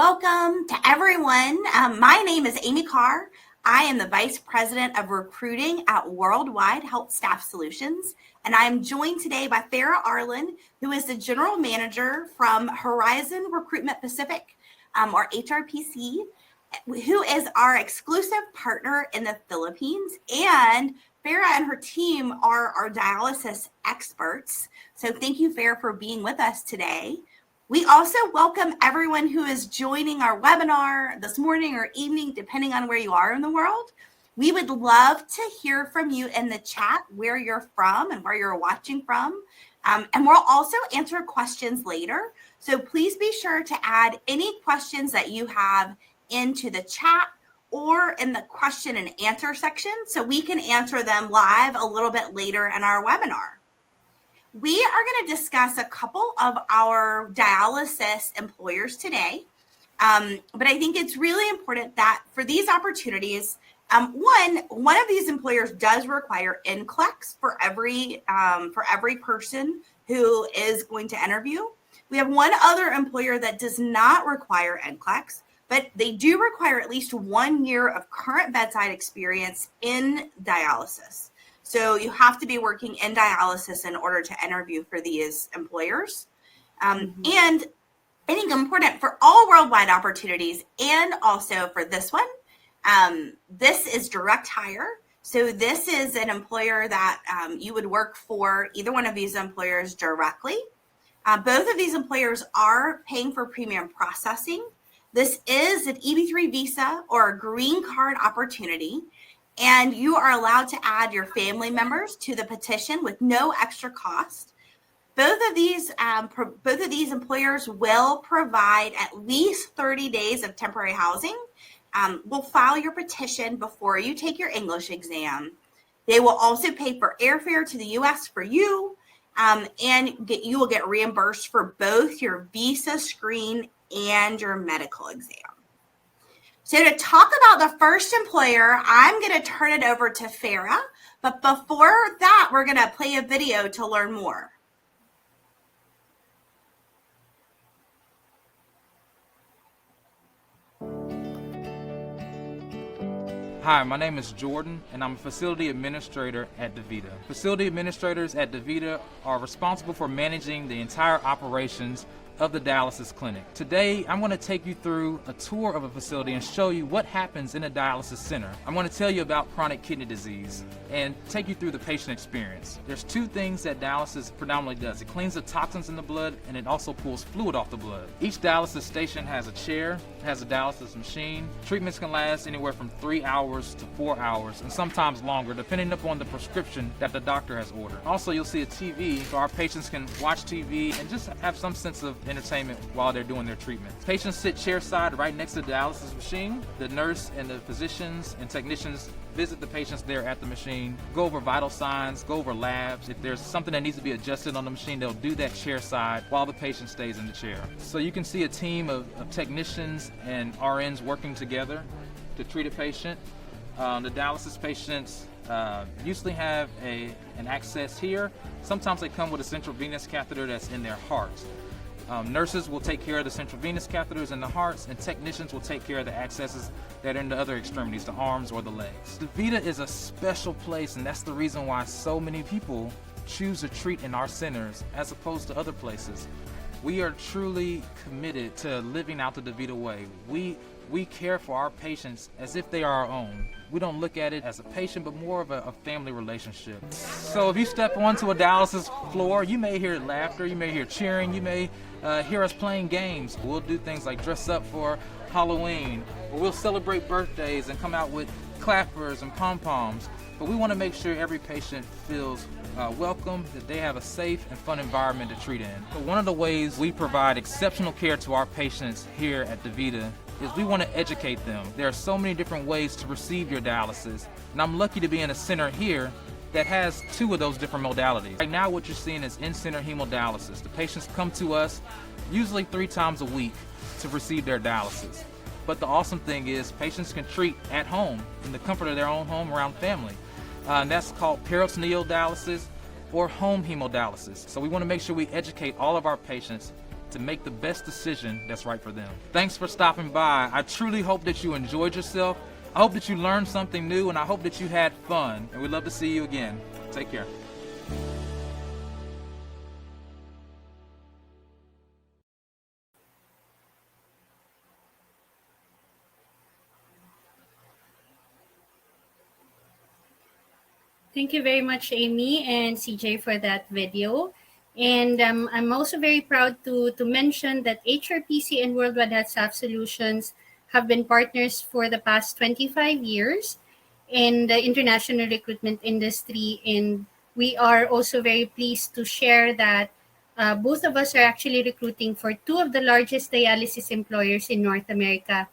Welcome to everyone. My name is Amy Carr. I am the Vice President of Recruiting at Worldwide HealthStaff Solutions, and I am joined today by Farah Arlen, who is the General Manager from Horizon Recruitment Pacific, or HRPC, who is our exclusive partner in the Philippines. And Farah and her team are our dialysis experts. So thank you, Farah, for being with us today. We also welcome everyone who is joining our webinar this morning or evening, depending on where you are in the world. We would love to hear from you in the chat where you're from and where you're watching from. And we'll also answer questions later. So please be sure to add any questions that you have into the chat or in the question and answer section so we can answer them live a little bit later in our webinar. We are going to discuss a couple of our dialysis employers today, but I think it's really important that for these opportunities, one of these employers does require NCLEX for every person who is going to interview. We have one other employer that does not require NCLEX, but they do require at least 1 year of current bedside experience in dialysis. So you have to be working in dialysis in order to interview for these employers. And I think important for all worldwide opportunities and also for this one, this is direct hire. So this is an employer that you would work for either one of these employers directly. Both of these employers are paying for premium processing. This is an EB3 visa or a green card opportunity. And you are allowed to add your family members to the petition with no extra cost. Both of these employers will provide at least 30 days of temporary housing. Will file your petition before you take your English exam. They will also pay for airfare to the U.S. for you, and you will get reimbursed for both your visa screen and your medical exam. So to talk about the first employer, I'm going to turn it over to Farah. But before that, we're going to play a video to learn more. Hi, my name is Jordan, and I'm a facility administrator at DaVita. Facility administrators at DaVita are responsible for managing the entire operations of the dialysis clinic. Today, I'm going to take you through a tour of a facility and show you what happens in a dialysis center. I'm going to tell you about chronic kidney disease and take you through the patient experience. There's two things that dialysis predominantly does. It cleans the toxins in the blood, and it also pulls fluid off the blood. Each dialysis station has a chair, has a dialysis machine. Treatments can last anywhere from 3 hours to 4 hours, and sometimes longer, depending upon the prescription that the doctor has ordered. Also, you'll see a TV, so our patients can watch TV and just have some sense of entertainment while they're doing their treatment. Patients sit chairside right next to the dialysis machine. The nurse and the physicians and technicians visit the patients there at the machine, go over vital signs, go over labs. If there's something that needs to be adjusted on the machine, they'll do that chairside while the patient stays in the chair. So you can see a team of technicians and RNs working together to treat a patient. The dialysis patients usually have an access here. Sometimes they come with a central venous catheter that's in their heart. Nurses will take care of the central venous catheters in the hearts, and technicians will take care of the accesses that are in the other extremities, the arms or the legs. DaVita is a special place, and that's the reason why so many people choose to treat in our centers as opposed to other places. We are truly committed to living out the DaVita way. We care for our patients as if they are our own. We don't look at it as a patient, but more of a family relationship. So if you step onto a dialysis floor, you may hear laughter, you may hear cheering, you may hear us playing games. We'll do things like dress up for Halloween, or we'll celebrate birthdays and come out with clappers and pom-poms. But we want to make sure every patient feels welcome, that they have a safe and fun environment to treat in. So one of the ways we provide exceptional care to our patients here at DaVita is we want to educate them. There are so many different ways to receive your dialysis, and I'm lucky to be in a center here that has 2 of those different modalities. Right now what you're seeing is in-center hemodialysis. The patients come to us usually 3 times a week to receive their dialysis. But the awesome thing is patients can treat at home in the comfort of their own home around family. And that's called peritoneal dialysis or home hemodialysis. So we want to make sure we educate all of our patients to make the best decision that's right for them. Thanks for stopping by. I truly hope that you enjoyed yourself. I hope that you learned something new, and I hope that you had fun. And we'd love to see you again. Take care. Thank you very much, Amy and CJ, for that video. And I'm also very proud to mention that HRPC and Worldwide HealthStaff Solutions have been partners for the past 25 years in the international recruitment industry. And we are also very pleased to share that both of us are actually recruiting for two of the largest dialysis employers in North America,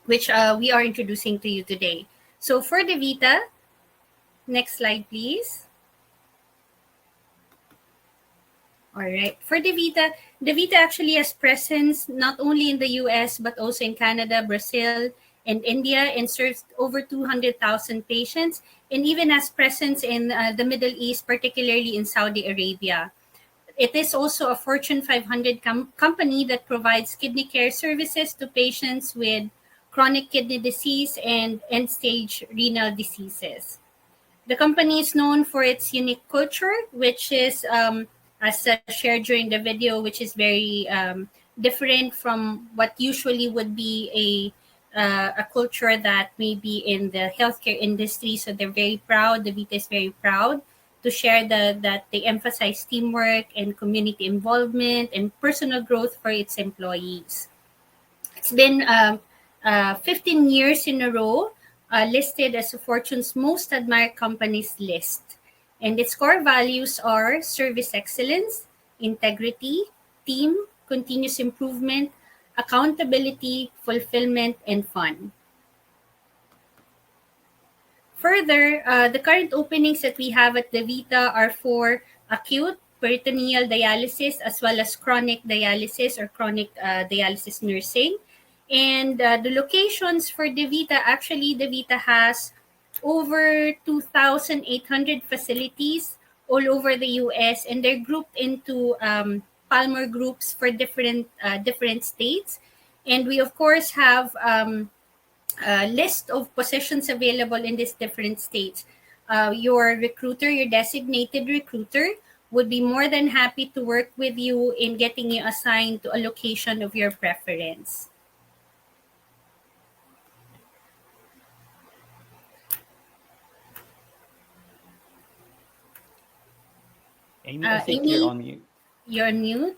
which we are introducing to you today. So for DaVita, next slide, please. All right. For DaVita actually has presence not only in the US, but also in Canada, Brazil, and India, and serves over 200,000 patients, and even has presence in the Middle East, particularly in Saudi Arabia. It is also a Fortune 500 company that provides kidney care services to patients with chronic kidney disease and end-stage renal diseases. The company is known for its unique culture, which is, as shared during the video, which is very different from what usually would be a culture that may be in the healthcare industry. So they're very proud. DaVita is very proud to share that they emphasize teamwork and community involvement and personal growth for its employees. It's been 15 years in a row listed as Fortune's most admired companies list. And its core values are service excellence, integrity, team, continuous improvement, accountability, fulfillment, and fun. Further, the current openings that we have at DaVita are for acute peritoneal dialysis as well as chronic dialysis or chronic dialysis nursing. And the locations for DaVita, actually DaVita has over 2,800 facilities all over the US, and they're grouped into Palmer groups for different states. And we, of course, have a list of positions available in these different states. Your recruiter, your designated recruiter, would be more than happy to work with you in getting you assigned to a location of your preference. Amy, I think Amy, you're on mute. You're on mute.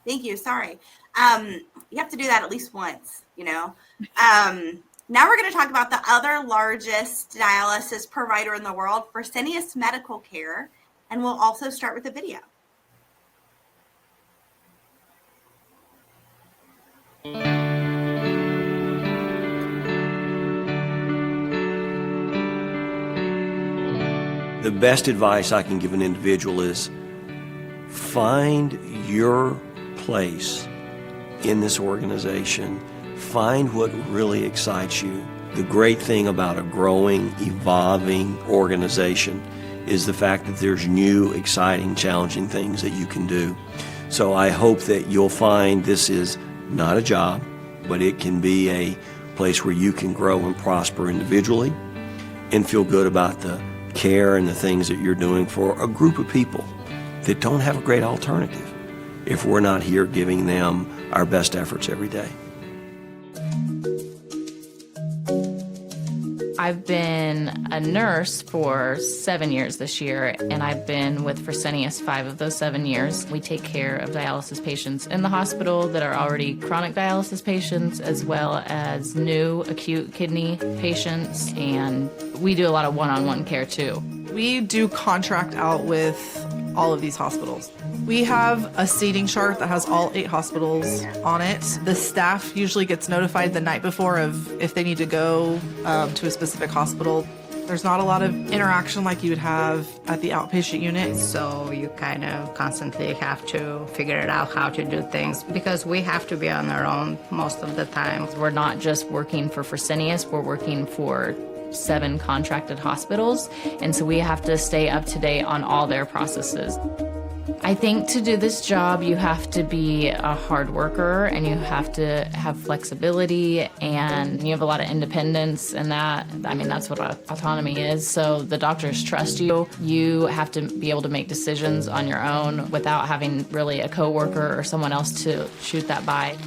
Thank you. Sorry. You have to do that at least once, you know. Now we're going to talk about the other largest dialysis provider in the world, Fresenius Medical Care, and we'll also start with a video. The best advice I can give an individual is find your place in this organization. Find what really excites you. The great thing about a growing, evolving organization is the fact that there's new, exciting, challenging things that you can do. So I hope that you'll find this is not a job, but it can be a place where you can grow and prosper individually and feel good about the care and the things that you're doing for a group of people that don't have a great alternative if we're not here giving them our best efforts every day. I've been a nurse for 7 years this year, and I've been with Fresenius 5 of those 7 years. We take care of dialysis patients in the hospital that are already chronic dialysis patients, as well as new acute kidney patients, and we do a lot of one-on-one care too. We do contract out with all of these hospitals. We have a seating chart that has all 8 hospitals on it. The staff usually gets notified the night before of if they need to go to a specific hospital. There's not a lot of interaction like you would have at the outpatient unit. So you kind of constantly have to figure it out how to do things because we have to be on our own most of the time. We're not just working for Fresenius, we're working for 7 contracted hospitals, and so we have to stay up to date on all their processes. I think to do this job, you have to be a hard worker and you have to have flexibility and you have a lot of independence, and that's what autonomy is. So the doctors trust you. You have to be able to make decisions on your own without having really a coworker or someone else to shoot that by.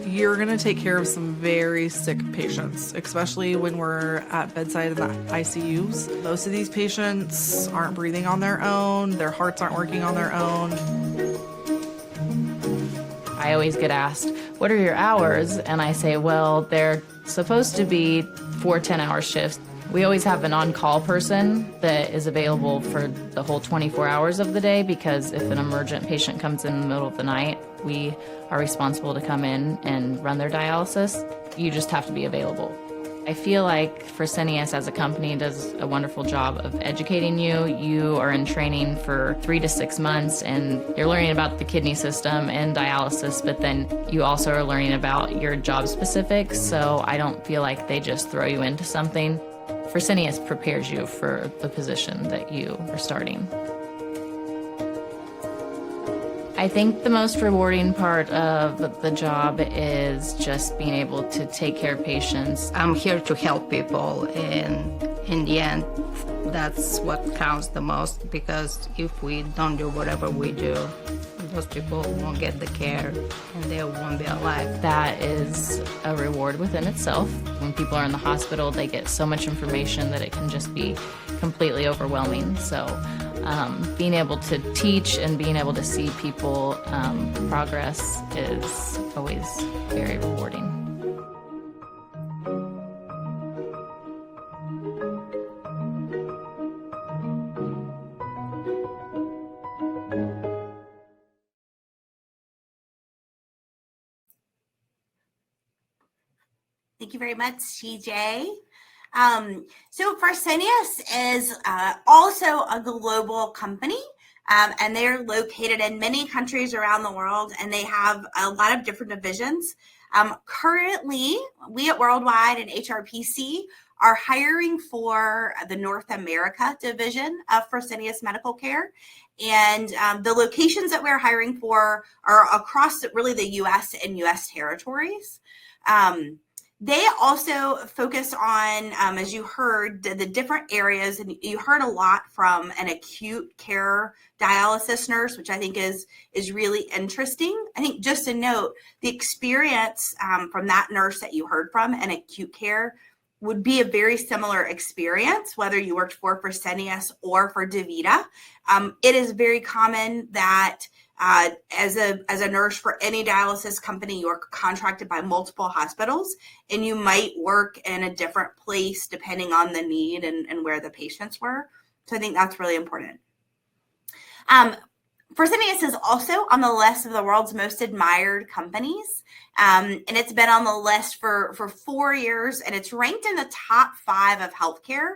You're going to take care of some very sick patients, especially when we're at bedside in the ICUs. Most of these patients aren't breathing on their own. Their hearts aren't working on their own. I always get asked, what are your hours? And I say, well, they're supposed to be 4 10-hour shifts. We always have an on-call person that is available for the whole 24 hours of the day, because if an emergent patient comes in the middle of the night, we are responsible to come in and run their dialysis. You just have to be available. I feel like Fresenius as a company does a wonderful job of educating you. You are in training for 3 to 6 months and you're learning about the kidney system and dialysis, but then you also are learning about your job specifics. So I don't feel like they just throw you into something. Fresenius prepares you for the position that you are starting. I think the most rewarding part of the job is just being able to take care of patients. I'm here to help people, and in the end, that's what counts the most, because if we don't do whatever we do, those people won't get the care and they won't be alive. That is a reward within itself. When people are in the hospital, they get so much information that it can just be completely overwhelming. So being able to teach and being able to see people progress is always very rewarding. Thank you very much, CJ. So Fresenius is also a global company, and they're located in many countries around the world, and they have a lot of different divisions. Currently, we at Worldwide and HRPC are hiring for the North America division of Fresenius Medical Care. And the locations that we're hiring for are across really the U.S. and U.S. territories. They also focus on, as you heard, the different areas, and you heard a lot from an acute care dialysis nurse, which I think is really interesting. I think just a note, the experience from that nurse that you heard from in acute care would be a very similar experience, whether you worked for Fresenius or for DaVita. It is very common that as a nurse for any dialysis company, you are contracted by multiple hospitals, and you might work in a different place depending on the need and where the patients were. So I think that's really important. Fresenius is also on the list of the world's most admired companies, and it's been on the list for 4 years, and it's ranked in the top 5 of healthcare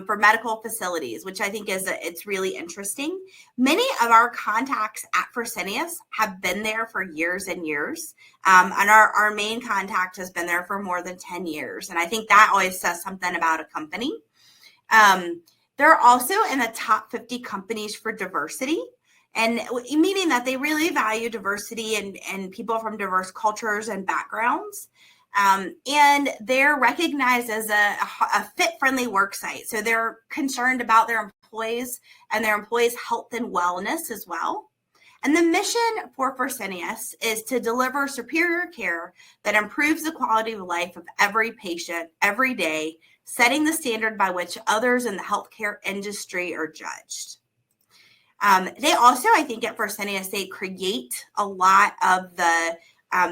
for medical facilities, which I think it's really interesting. Many of our contacts at Fresenius have been there for years and years, and our main contact has been there for more than 10 years, and I think that always says something about a company. They're also in the top 50 companies for diversity, and meaning that they really value diversity and people from diverse cultures and backgrounds. And they're recognized as a fit-friendly work site. So they're concerned about their employees and their employees' health and wellness as well. And the mission for Fresenius is to deliver superior care that improves the quality of life of every patient every day, setting the standard by which others in the healthcare industry are judged. They also, I think at Fresenius, they create a lot of the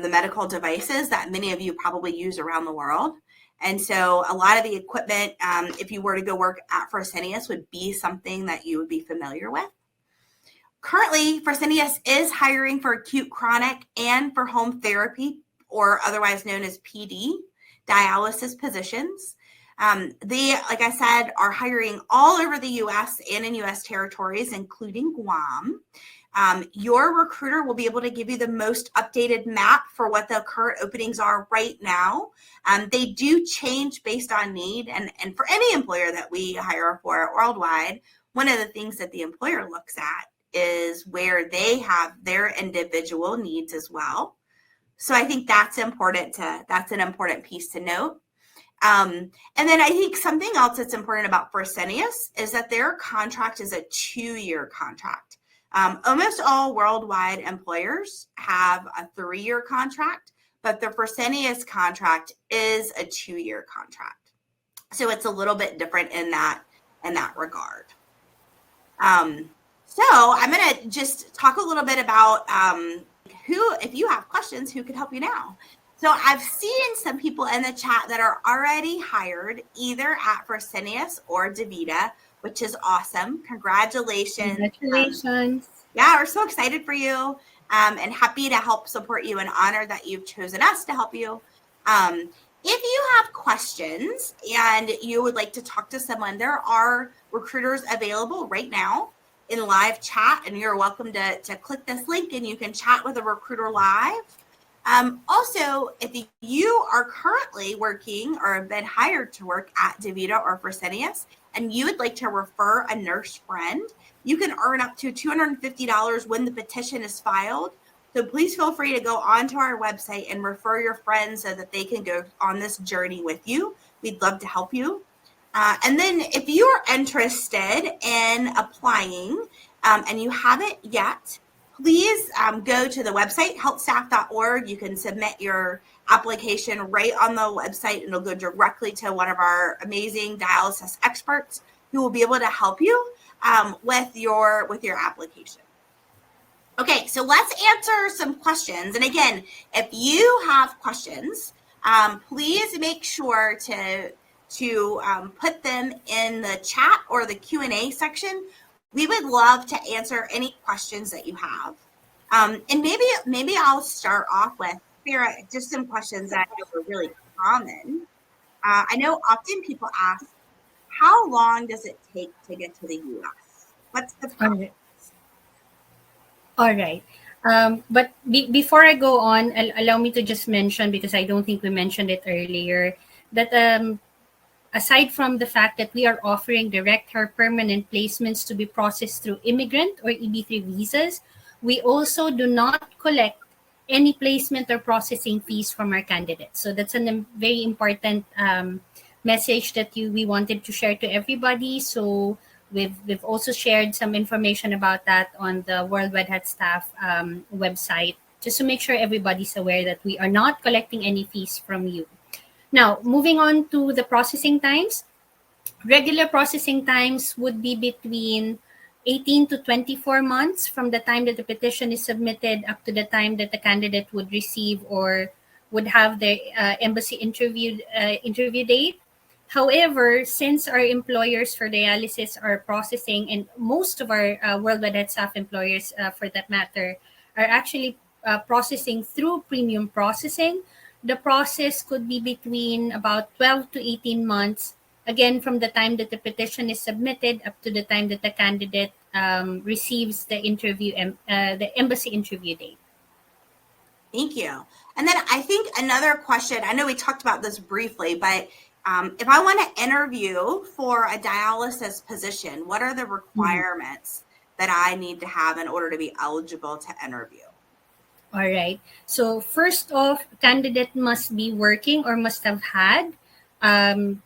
medical devices that many of you probably use around the world. And so a lot of the equipment, if you were to go work at Fresenius, would be something that you would be familiar with. Currently, Fresenius is hiring for acute, chronic, and for home therapy, or otherwise known as PD, dialysis positions. They, like I said, are hiring all over the U.S. and in U.S. territories, including Guam. Your recruiter will be able to give you the most updated map for what the current openings are right now. They do change based on need, and for any employer that we hire for Worldwide, one of the things that the employer looks at is where they have their individual needs as well. So I think that's an important piece to note. And then I think something else that's important about Fresenius is that their contract is a 2-year contract. Almost all worldwide employers have a 3-year contract, but the Fresenius contract is a 2-year contract. So it's a little bit different in that regard. So I'm going to just talk a little bit about if you have questions, who can help you now? So I've seen some people in the chat that are already hired either at Fresenius or DaVita, which is awesome. Congratulations. Congratulations. Yeah, we're so excited for you and happy to help support you and honored that you've chosen us to help you. If you have questions and you would like to talk to someone, there are recruiters available right now in live chat, and you're welcome to click this link and you can chat with a recruiter live. Also, if you are currently working or have been hired to work at DaVita or Fresenius and you would like to refer a nurse friend, you can earn up to $250 when the petition is filed. So please feel free to go onto our website and refer your friends so that they can go on this journey with you. We'd love to help you. And then if you are interested in applying and you haven't yet, please go to the website, healthstaff.org. You can submit your application right on the website, and it'll go directly to one of our amazing dialysis experts who will be able to help you with your application. Okay, so let's answer some questions. And again, if you have questions, please make sure to put them in the chat or the Q&A section. We would love to answer any questions that you have. And maybe I'll start off with, Sarah, just some questions that are really common. I know often people ask, how long does it take to get to the U.S.? What's the process? All right. But before I go on, allow me to just mention, because I don't think we mentioned it earlier, that aside from the fact that we are offering direct or permanent placements to be processed through immigrant or EB3 visas, we also do not collect any placement or processing fees from our candidates. So that's a very important message that we wanted to share to everybody. So we've also shared some information about that on the Worldwide HealthStaff website, just to make sure everybody's aware that we are not collecting any fees from you. Now, moving on to the processing times, regular processing times would be between 18 to 24 months from the time that the petition is submitted up to the time that the candidate would receive or would have their embassy interview date. However, since our employers for dialysis are processing, and most of our Worldwide HealthStaff employers, for that matter, are actually processing through premium processing, the process could be between about 12 to 18 months, again, from the time that the petition is submitted up to the time that the candidate receives the embassy interview date. Thank you. And then I think another question, I know we talked about this briefly, but if I want to interview for a dialysis position, what are the requirements that I need to have in order to be eligible to interview? All right. So first off, candidate must be working or must have had dialysis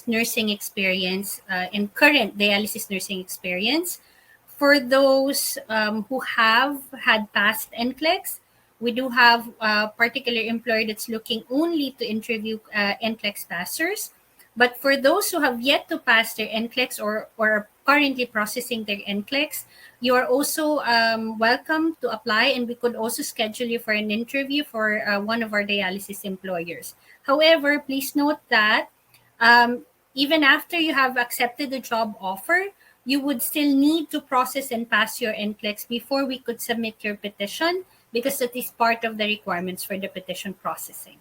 nursing experience and current dialysis nursing experience. For those who have had past NCLEX, we do have a particular employer that's looking only to interview NCLEX passers. But for those who have yet to pass their NCLEX or are currently processing their NCLEX, you are also welcome to apply, and we could also schedule you for an interview for one of our dialysis employers. However, please note that even after you have accepted the job offer, you would still need to process and pass your NCLEX before we could submit your petition, because that is part of the requirements for the petition processing.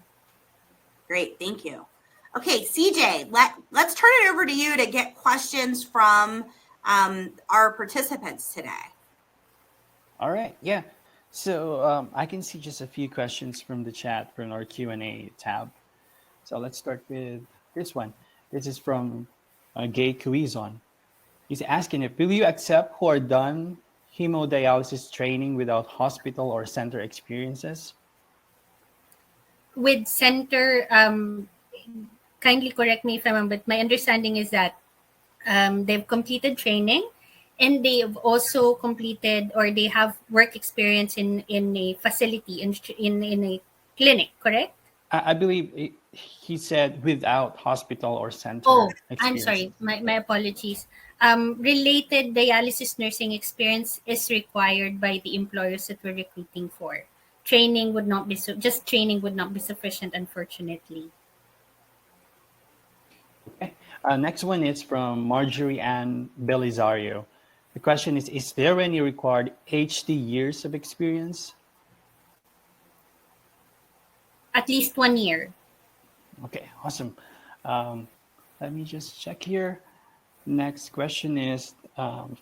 Great, thank you. Okay, CJ, let's turn it over to you to get questions from our participants today. All right, yeah. So I can see just a few questions from the chat from our Q&A tab. So let's start with this one. This is from Gay Cuizon. He's asking if will you accept who are done hemodialysis training without hospital or center experiences? With center, kindly correct me if I'm wrong, but my understanding is that they've completed training and they've also completed or they have work experience in a facility, in a clinic, correct? I believe he said without hospital or center Oh, I'm experiences. sorry. My apologies. Related dialysis nursing experience is required by the employers that we're recruiting for. Training would not be just training would not be sufficient, unfortunately. Okay. Next one is from Marjorie Ann Belizario. The question is there any required HD years of experience? At least 1 year. Okay, awesome. Let me just check here. Next question is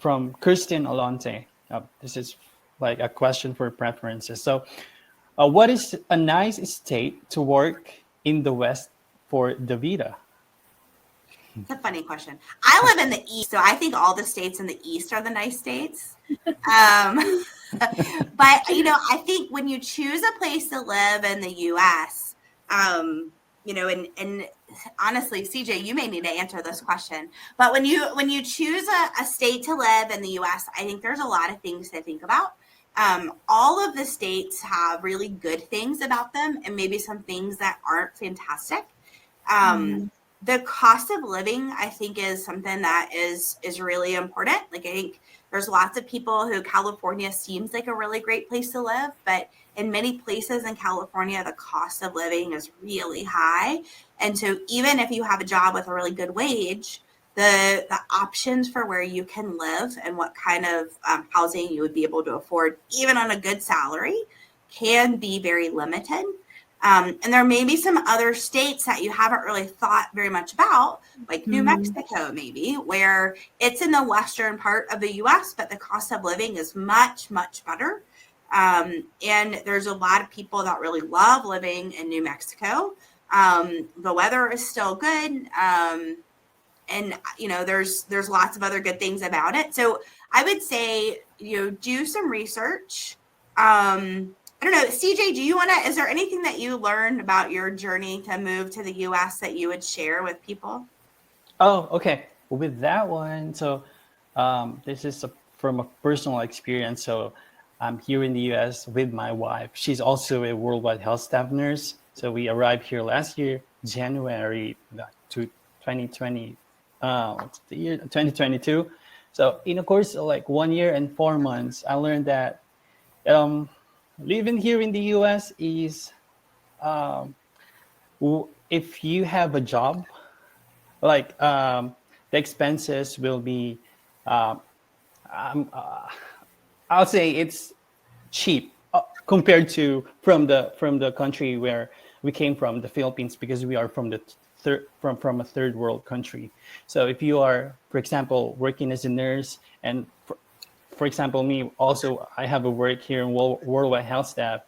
from Kirsten Alonte. This is like a question for preferences. So, what is a nice state to work in the West for DaVita? It's a funny question. I live in the East, so I think all the states in the East are the nice states. But, I think when you choose a place to live in the U.S., and honestly, CJ, you may need to answer this question. But when you choose a state to live in the U.S., I think there's a lot of things to think about. All of the states have really good things about them and maybe some things that aren't fantastic. The cost of living, I think, is something that is really important. Like, I think there's lots of people who California seems like a really great place to live, but in many places in California, the cost of living is really high. And so even if you have a job with a really good wage, the options for where you can live and what kind of housing you would be able to afford, even on a good salary, can be very limited. And there may be some other states that you haven't really thought very much about, like New Mexico, maybe, where it's in the western part of the U.S., but the cost of living is much, much better. And there's a lot of people that really love living in New Mexico. The weather is still good. And, there's lots of other good things about it. So I would say, do some research. I don't know, CJ, is there anything that you learned about your journey to move to the U.S. that you would share with people? Oh, okay. With that one, so this is from a personal experience. So I'm here in the U.S. with my wife. She's also a worldwide HealthStaff nurse. So we arrived here last year, January 2020, what's the year? 2022. So in a course of like 1 year and 4 months, I learned that living here in the U.S. is if you have a job, like the expenses will be, I'll say it's cheap compared to from the country where we came from, the Philippines, because we are from the from a third world country. So if you are, for example, working as a nurse, and for example, me also, I have a work here in Worldwide HealthStaff.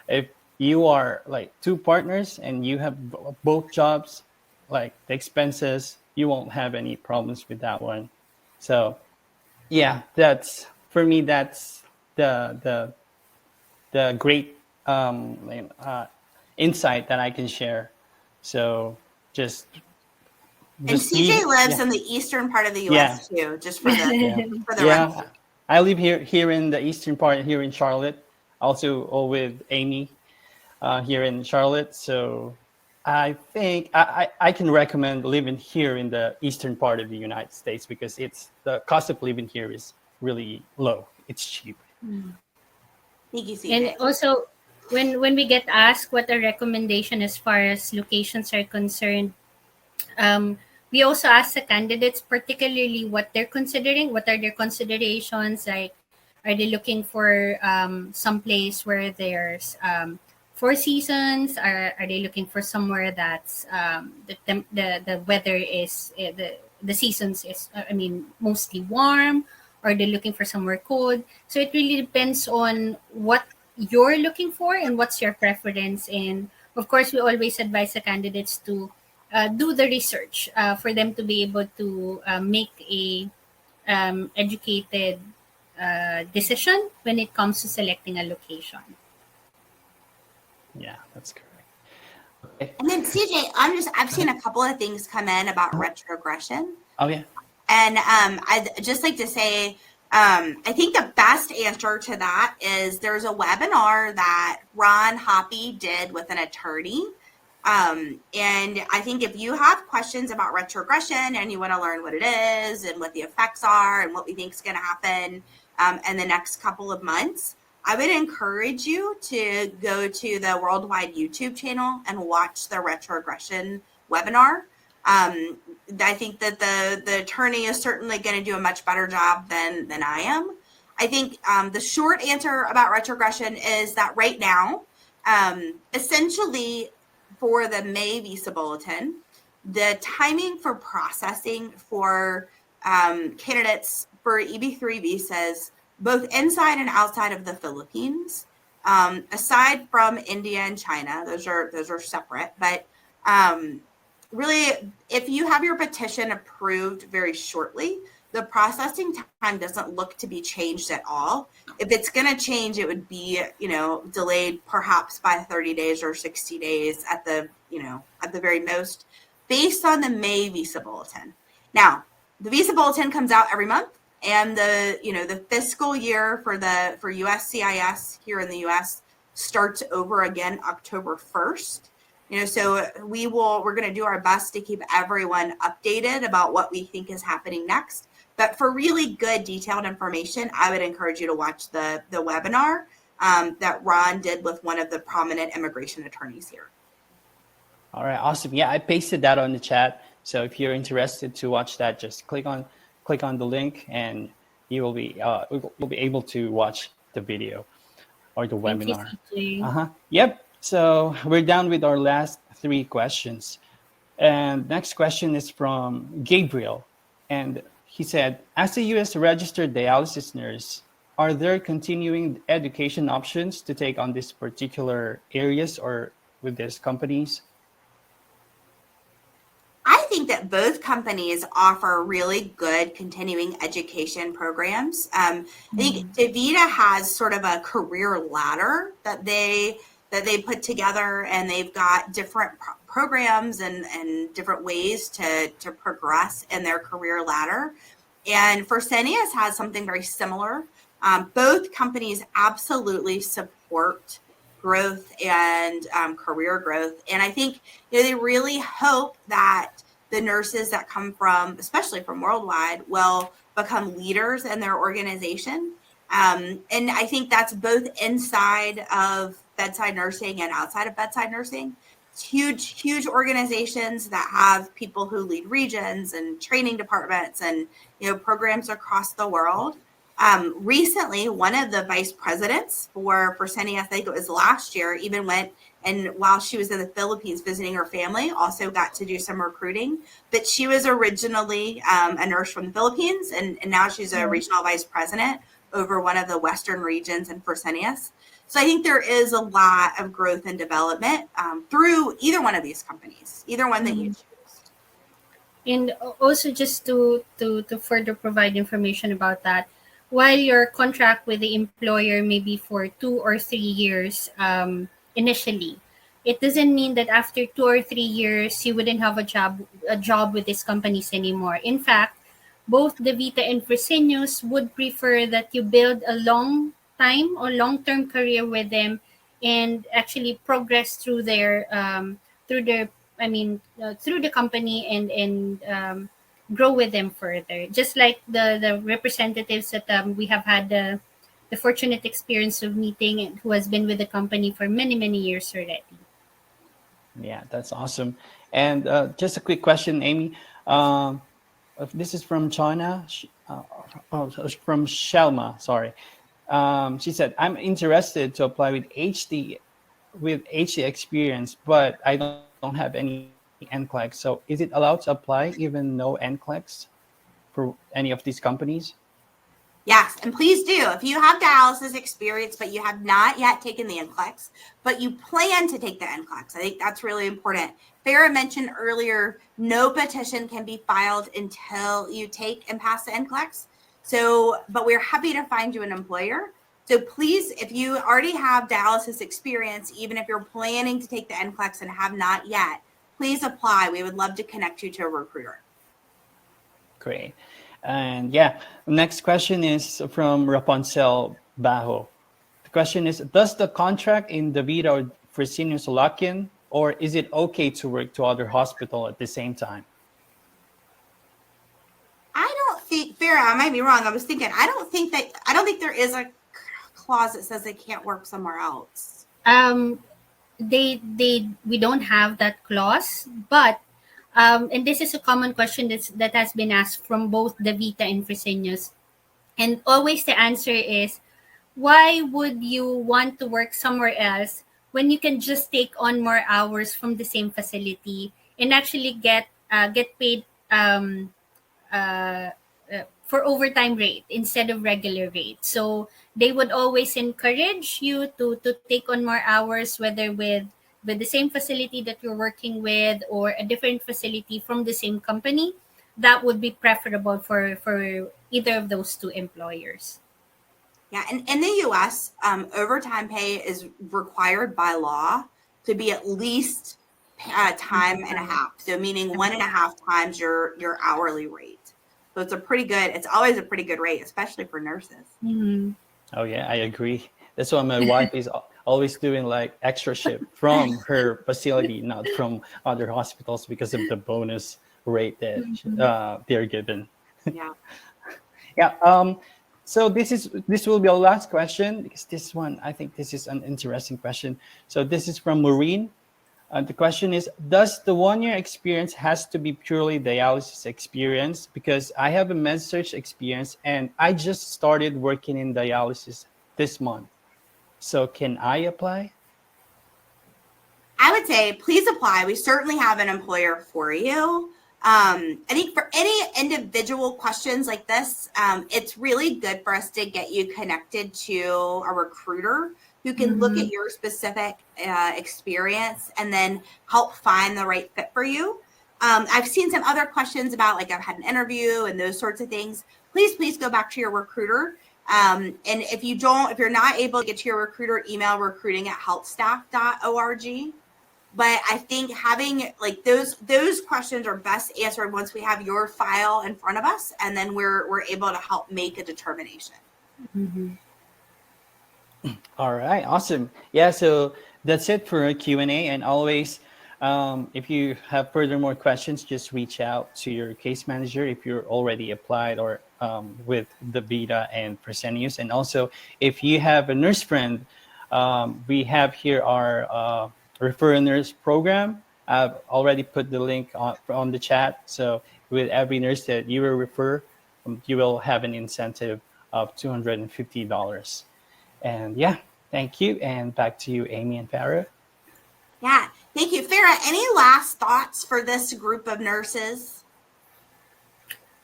If you are like two partners and you have both jobs, like the expenses, you won't have any problems with that one. So yeah, that's for me, that's the great insight that I can share. So just and CJ lives in the eastern part of the U.S. too, just for the record. I live here in the eastern part, here in Charlotte, also with Amy here in Charlotte. So I think I can recommend living here in the eastern part of the United States because the cost of living here is really low. It's cheap. Thank you, CJ. And also, when we get asked what a recommendation as far as locations are concerned, we also ask the candidates particularly what they're considering, what are their considerations, like are they looking for some place where there's 4 seasons, are they looking for somewhere that's the weather is the seasons is mostly warm, or are they looking for somewhere cold? So it really depends on what you're looking for and what's your preference. And of course, we always advise the candidates to do the research for them to be able to make a educated decision when it comes to selecting a location. Yeah, that's correct. Okay. And then CJ, I've seen a couple of things come in about retrogression. Oh yeah. And I'd just like to say, I think the best answer to that is there's a webinar that Ron Hoppy did with an attorney. And I think if you have questions about retrogression and you want to learn what it is and what the effects are and what we think is going to happen in the next couple of months, I would encourage you to go to the Worldwide YouTube channel and watch the retrogression webinar. I think that the attorney is certainly going to do a much better job than I am. I think the short answer about retrogression is that right now, essentially for the May visa bulletin, the timing for processing for candidates for EB3 visas, both inside and outside of the Philippines, aside from India and China, those are separate, but really, if you have your petition approved very shortly, the processing time doesn't look to be changed at all. If it's going to change, it would be, delayed perhaps by 30 days or 60 days at the very most, based on the May visa bulletin. Now, the visa bulletin comes out every month, and the fiscal year for USCIS here in the US starts over again October 1st. So we're going to do our best to keep everyone updated about what we think is happening next. But for really good detailed information, I would encourage you to watch the webinar that Ron did with one of the prominent immigration attorneys here. All right, awesome. Yeah, I pasted that on the chat. So if you're interested to watch that, just click on the link, and you will be able to watch the video or the webinar. Yep. So we're done with our last 3 questions. And next question is from Gabriel. And he said, as a U.S. registered dialysis nurse, are there continuing education options to take on these particular areas or with these companies? I think that both companies offer really good continuing education programs. I think DaVita has sort of a career ladder that they put together, and they've got different programs and different ways to progress in their career ladder. And Fresenius has something very similar. Both companies absolutely support growth and career growth. And I think they really hope that the nurses that come from, especially from Worldwide, will become leaders in their organization. And I think that's both inside of bedside nursing and outside of bedside nursing. It's huge organizations that have people who lead regions and training departments and programs across the world. Recently, one of the vice presidents for Fresenius, I think it was last year, even went and while she was in the Philippines visiting her family, also got to do some recruiting. But she was originally a nurse from the Philippines, and now she's a regional vice president over one of the Western regions in Fresenius. So I think there is a lot of growth and development through either one of these companies, either one that you choose. And also just to further provide information about that, while your contract with the employer may be for 2 or 3 years initially, it doesn't mean that after 2 or 3 years you wouldn't have a job with these companies anymore. In fact, both DaVita and Fresenius would prefer that you build a long-time or long-term career with them and actually progress through the company and grow with them further. Just like the representatives that we have had the fortunate experience of meeting and who has been with the company for many years already. Yeah, that's awesome. And just a quick question, Amy. This is from China, from Shelma, sorry. She said, I'm interested to apply with HD experience, but I don't have any NCLEX. So is it allowed to apply even no NCLEX for any of these companies? Yes, and please do. If you have dialysis experience, but you have not yet taken the NCLEX, but you plan to take the NCLEX, I think that's really important. Farah mentioned earlier, no petition can be filed until you take and pass the NCLEX. So, but we're happy to find you an employer. So please, if you already have dialysis experience, even if you're planning to take the NCLEX and have not yet, please apply. We would love to connect you to a recruiter. Great. And yeah, next question is from Rapunzel Bajo. The question is, does the contract in DaVita or Fresenius lock in, or is it okay to work to other hospital at the same time? I don't think, Farah, I might be wrong. I was thinking, I don't think there is a clause that says they can't work somewhere else. We don't have that clause, but and this is a common question that has been asked from both DaVita and Fresenius, and always the answer is, why would you want to work somewhere else when you can just take on more hours from the same facility and actually get paid for overtime rate instead of regular rate? So they would always encourage you to take on more hours, whether with the same facility that you're working with or a different facility from the same company. That would be preferable for either of those two employers. Yeah, and in the U.S., overtime pay is required by law to be at least time and a half. So meaning 1.5 times your hourly rate. So it's always a pretty good rate, especially for nurses. Mm-hmm. Oh yeah, I agree. That's why my wife is always doing like extra shift from her facility, not from other hospitals, because of the bonus rate that they're given. Yeah. Yeah. So this will be our last question, because this one, I think this is an interesting question. So this is from Maureen. The question is, does the 1-year experience has to be purely dialysis experience? Because I have a med-surg experience and I just started working in dialysis this month. So can I apply? I would say please apply. We certainly have an employer for you. I think for any individual questions like this, it's really good for us to get you connected to a recruiter who can look at your specific experience and then help find the right fit for you. I've seen some other questions about, like, I've had an interview and those sorts of things. Please go back to your recruiter. And if you're not able to get to your recruiter, email recruiting@healthstaff.org. But I think having like those questions are best answered once we have your file in front of us, and then we're able to help make a determination. Mm-hmm. All right, awesome. Yeah, so that's it for a Q&A. And always, if you have more questions, just reach out to your case manager if you're already applied or with DaVita and Fresenius. And also, if you have a nurse friend, we have here our refer a nurse program. I've already put the link on the chat. So with every nurse that you will refer, you will have an incentive of $250. And yeah, thank you. And back to you, Amy and Farah. Yeah, thank you. Farah, any last thoughts for this group of nurses?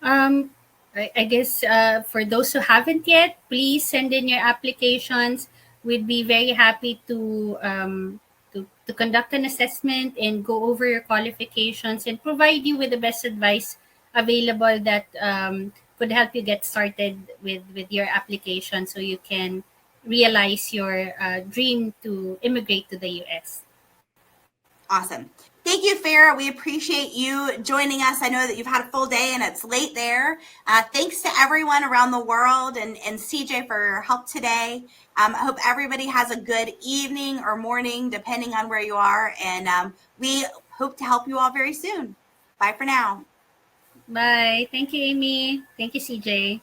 I guess for those who haven't yet, please send in your applications. We'd be very happy to conduct an assessment and go over your qualifications and provide you with the best advice available that could help you get started with your application so you can realize your dream to immigrate to the U.S. Awesome. Thank you, Farah. We appreciate you joining us. I know that you've had a full day and it's late there. Thanks to everyone around the world and CJ for your help today. I hope everybody has a good evening or morning, depending on where you are. And we hope to help you all very soon. Bye for now. Bye. Thank you, Amy. Thank you, CJ.